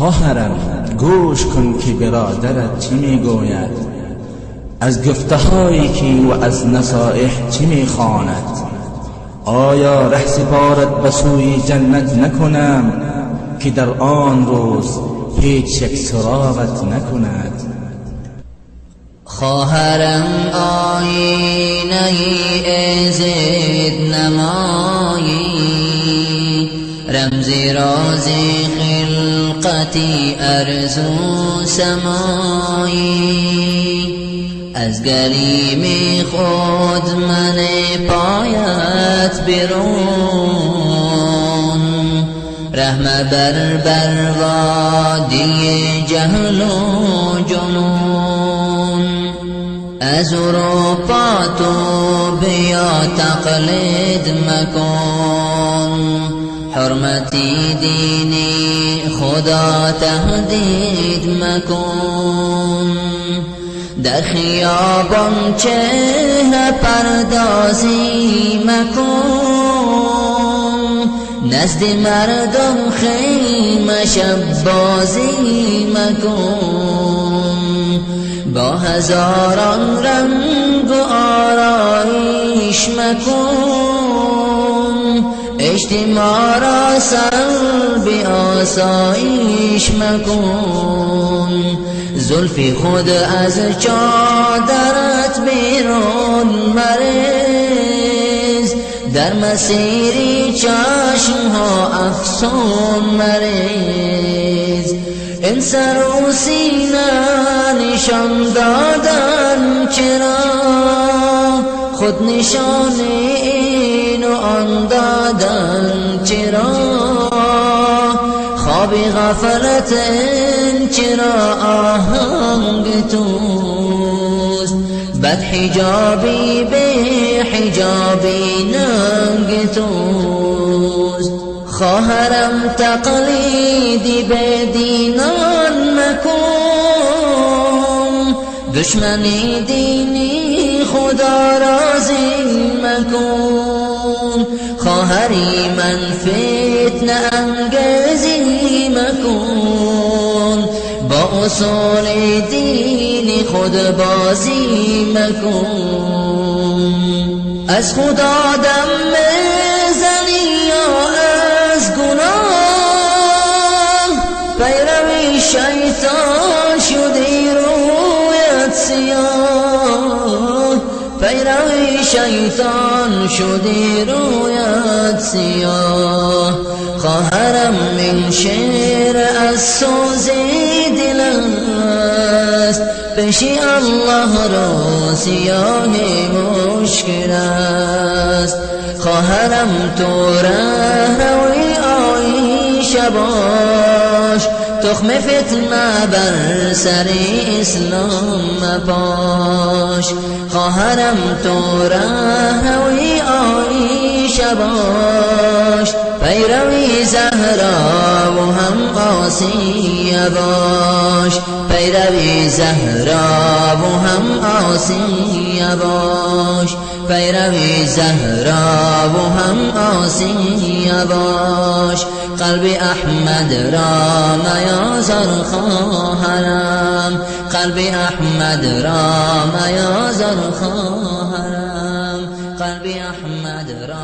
خواهرم گوش کن که برادرت چی میگوید، از گفتهایی که و از نصایح چی میخواند. آیا ره سپارت به سوی جنت نکنم که در آن روز هیچ یک سراغت نکند. خواهرم آینه عزت نمایی، رمزی راز خلقتی ارزو سمایی. از گلیم خود من پایت بیرون، رحم بر وادی جهل و جنون. از اروپا تو بیا تقلید مکن، حرمتی دینی خدا تهدید مکن. در خیابان چهره پردازی مکن، نزد مردم خیمه شب بازی مکن. با هزاران رنگ و آرایش مکن، اجتماع را سلب آسایش مکن. زلفی خود از چادرت بیرون مریز، در مسیری چشمها افسون مریز. این سر و سینه نشان دادن چرا، خود نشان این و آن دادن چرا. خوابی غفلت این چرا آهنگ توست، بد حجابی به حجابی ننگ توست. خواهرم تقلیدی به دینان مکن، دشمنی دینی خدا راضی مکن. خواهری من فتنه انگیزی مکن، با اصول دینی خود بازی مکن. از خدا دم میزنی یا از گناه، پیروی شیطان شدی رویت سیاه. پیروی شیطان شدی رویت سیاه. خواهرم من شعر از سوز دل است، پیش الله رو سیاه مشکل است. خواهرم تو روی عایشه باش، تخم فتنه بر سر اسلام مپاش. خواهرم تو روی عایشه باش، پیروی زهرا و هم آسیه باش. پیروی زهرا و هم آسیه باش. پیروی زهرا و هم آسیه باش. قلب احمد را میازار خواهرم، قلب احمد را میازار خواهرم، قلب احمد را